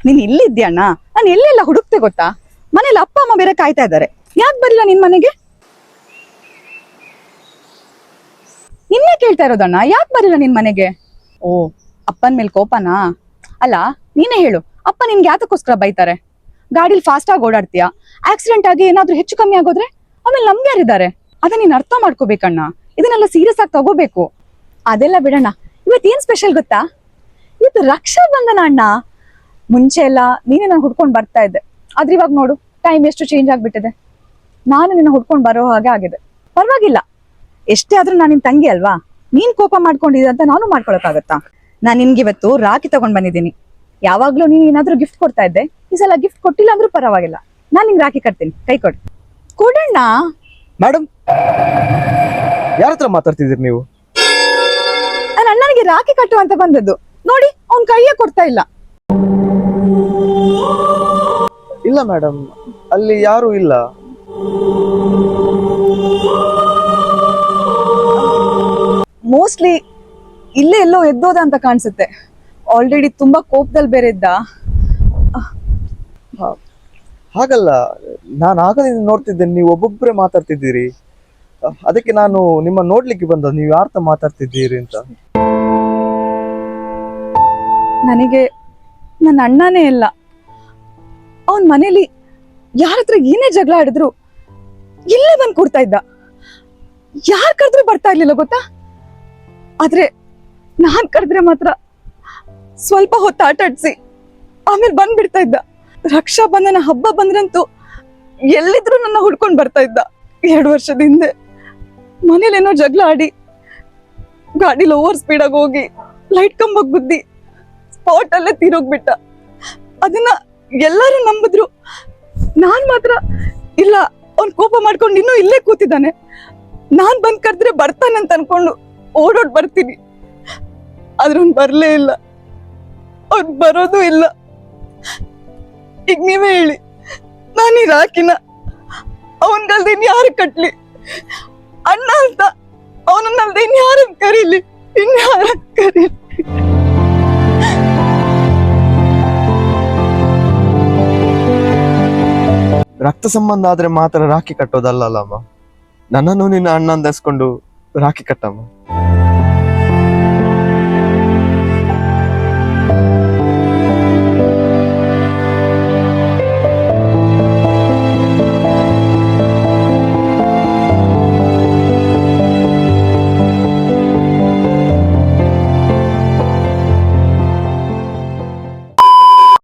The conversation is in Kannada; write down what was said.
ನೀನ್ ಇಲ್ಲಿದ್ಯಣ್ಣ, ನಾನು ಎಲ್ಲೆಲ್ಲ ಹುಡುಕ್ತೆ ಗೊತ್ತಾ? ಮನೇಲಿ ಅಪ್ಪ ಅಮ್ಮ ಬೇರೆ ಕಾಯ್ತಾ ಇದ್ದಾರೆ. ಯಾಕೆ ಬರಲಿಲ್ಲ ನಿನ್ ಮನೆಗೆ? ನಿನ್ನೆ ಕೇಳ್ತಾ ಇರೋದಣ್ಣ, ಯಾಕೆ ಬರಲಿಲ್ಲ ನಿನ್ ಮನೆಗೆ? ಓ, ಅಪ್ಪನ ಮೇಲೆ ಕೋಪನಾ? ಅಲ್ಲ, ನೀನೇ ಹೇಳು, ಅಪ್ಪ ನಿನ್ಗೆ ಯಾತಕ್ಕೋಸ್ಕರ ಬೈತಾರೆ? ಗಾಡಿಲಿ ಫಾಸ್ಟ್ ಆಗಿ ಓಡಾಡ್ತೀಯಾ, ಆಕ್ಸಿಡೆಂಟ್ ಆಗಿ ಏನಾದ್ರೂ ಹೆಚ್ಚು ಕಮ್ಮಿ ಆಗೋದ್ರೆ ಆಮೇಲೆ ನಮ್ಗೆ ಯಾರಿದ್ದಾರೆ? ಅದನ್ನ ನೀನ್ ಅರ್ಥ ಮಾಡ್ಕೋಬೇಕಣ್ಣ. ಇದನ್ನೆಲ್ಲ ಸೀರಿಯಸ್ ಆಗಿ ತಗೋಬೇಕು. ಅದೆಲ್ಲ ಬಿಡಣ್ಣ, ಇವತ್ತೇನ್ ಸ್ಪೆಷಲ್ ಗೊತ್ತಾ? ಇವತ್ತು ರಕ್ಷಾ ಬಂಧನ ಅಣ್ಣ. ಮುಂಚೆ ಎಲ್ಲ ನೀನೇ ನಾನು ಹುಡ್ಕೊಂಡ್ ಬರ್ತಾ ಇದ್ದೆ, ಆದ್ರೆ ಇವಾಗ ನೋಡು, ಟೈಮ್ ಎಷ್ಟು ಚೇಂಜ್ ಆಗ್ಬಿಟ್ಟಿದೆ. ನಾನು ನಿನ್ನ ಹುಡ್ಕೊಂಡ್ ಬರೋ ಹಾಗೆ ಆಗಿದೆ. ಪರವಾಗಿಲ್ಲ, ಎಷ್ಟೇ ಆದ್ರೂ ನಾನು ನಿನ್ ತಂಗಿ ಅಲ್ವಾ? ನೀನ್ ಕೋಪ ಮಾಡ್ಕೊಂಡಿದ್ದೆ ಅಂತ ನಾನು ಮಾಡ್ಕೊಳಕ್ಕಾಗತ್ತಾ? ನಾನ್ ನಿನ್ಗೆ ಇವತ್ತು ರಾಖಿ ತಗೊಂಡ್ ಬಂದಿದ್ದೀನಿ. ಯಾವಾಗ್ಲೂ ನೀನ್ ಏನಾದ್ರೂ ಗಿಫ್ಟ್ ಕೊಡ್ತಾ ಇದ್ದೆ, ಈ ಸಲ ಗಿಫ್ಟ್ ಕೊಟ್ಟಿಲ್ಲ ಅಂದ್ರೂ ಪರವಾಗಿಲ್ಲ, ನಾನ್ ನಿಂಗೆ ರಾಖಿ ಕಟ್ತೀನಿ. ಕೈ ಕೊಡು. ಕೊಡಣ್ಣ. ಮೇಡಮ್, ಯಾರ ಹತ್ರ ಮಾತಾಡ್ತಿದ್ದೀರಿ ನೀವು? ನನ್ನ ಅಣ್ಣನಿಗೆ ರಾಖಿ ಕಟ್ಟು ಅಂತ ಬಂದದ್ದು. ನೋಡಿ, ಅವ್ನ್ ಕೈಯೇ ಕೊಡ್ತಾ ಇಲ್ಲ. ಇಲ್ಲ ಮೇಡಮ್, ಅಲ್ಲಿ ಯಾರು ಇಲ್ಲ. ಮೋಸ್ಟ್ಲಿ ಇಲ್ಲೇ ಎಲ್ಲೋ ಎದ್ದೋದ ಅಂತ ಕಾಣಿಸುತ್ತೆ. ಆಲ್ರೆಡಿ ತುಂಬಾ ಕೋಪದಲ್ಲಿ ಬೇರೆ ಇದ್ದ. ಹಾಗಲ್ಲ, ನಾನು ಆಗಲಿಂದ ನೋಡ್ತಿದ್ದೇನೆ, ನೀವು ಒಬ್ಬೊಬ್ಬರೇ ಮಾತಾಡ್ತಿದ್ದೀರಿ. ಅದಕ್ಕೆ ನಾನು ನಿಮ್ಮ ನೋಡ್ಲಿಕ್ಕೆ ಬಂದ, ನೀವು ಯಾರ ಹತ್ರ ಮಾತಾಡ್ತಿದ್ದೀರಿ ಅಂತ. ನನಗೆ ನನ್ನ ಅಣ್ಣನೇ ಇಲ್ಲ. ಅವನ್ ಮನೇಲಿ ಯಾರ ಹತ್ರ ಏನೇ ಜಗಳ ಆಡಿದ್ರು ಇಲ್ಲೇ ಬಂದ್ ಕೊಡ್ತಾ ಇದ್ದ. ಯಾರ್ ಕರೆದ್ರು ಬರ್ತಾ ಇರ್ಲಿಲ್ಲ ಗೊತ್ತಾ? ಆದ್ರೆ ನಾನ್ ಕರೆದ್ರೆ ಮಾತ್ರ ಸ್ವಲ್ಪ ಹೊತ್ತು ಆಟ ಆಡ್ಸಿ ಆಮೇಲೆ ಬಂದ್ಬಿಡ್ತಾ ಇದ್ದ. ರಕ್ಷಾ ಬಂಧನ ಹಬ್ಬ ಬಂದ್ರಂತೂ ಎಲ್ಲಿದ್ರು ನನ್ನ ಹುಡ್ಕೊಂಡ್ ಬರ್ತಾ ಇದ್ದ. 2 ವರ್ಷದ ಹಿಂದೆ ಮನೇಲೇನೋ ಜಗಳ ಆಡಿ ಗಾಡಿಲಿ ಓವರ್ ಸ್ಪೀಡ್ ಆಗಿ ಹೋಗಿ ಲೈಟ್ ಕಂಬಕ್ ಗುದ್ದಿ ಸ್ಪಾಟ್ ಅಲ್ಲೇ ತೀರೋಗ್ಬಿಟ್ಟ. ಅದನ್ನ ಎಲ್ಲರೂ ನಂಬಿದ್ರು. ನಾನ್ ಮಾತ್ರ ಇಲ್ಲ, ಅವ್ನ್ ಕೋಪ ಮಾಡ್ಕೊಂಡು ಇನ್ನೂ ಇಲ್ಲೇ ಕೂತಿದ್ದಾನೆ, ನಾನ್ ಬಂದ್ ಕರೆದ್ರೆ ಬರ್ತಾನಂತ ಅನ್ಕೊಂಡು ಓಡೋಡ್ ಬರ್ತೀನಿ. ಆದ್ರೆ ಅವ್ನ್ ಬರ್ಲೇ ಇಲ್ಲ, ಅವ್ನ್ ಬರೋದು ಇಲ್ಲ. ಈಗ ನೀವೇ ಹೇಳಿ, ನಾನು ಈ ರಾಖಿನ ಅವನ್ಗಲ್ದೆ ಇನ್ಯಾರು ಕಟ್ಲಿ? ಅಣ್ಣ ಅಂತ ಅವನನ್ನಲ್ದೆ ಇನ್ಯಾರನ್ ಕರೀಲಿ? ಇನ್ಯಾರನ್ ಕರೀಲಿ? ರಕ್ತ ಸಂಬಂಧ ಆದ್ರೆ ಮಾತ್ರ ರಾಖಿ ಕಟ್ಟೋದಲ್ಲಮ್ಮ. ನನ್ನನ್ನು ನಿನ್ನ ಅಣ್ಣ ಅಂದಸ್ಕೊಂಡು ರಾಖಿ ಕಟ್ಟಮ್ಮ.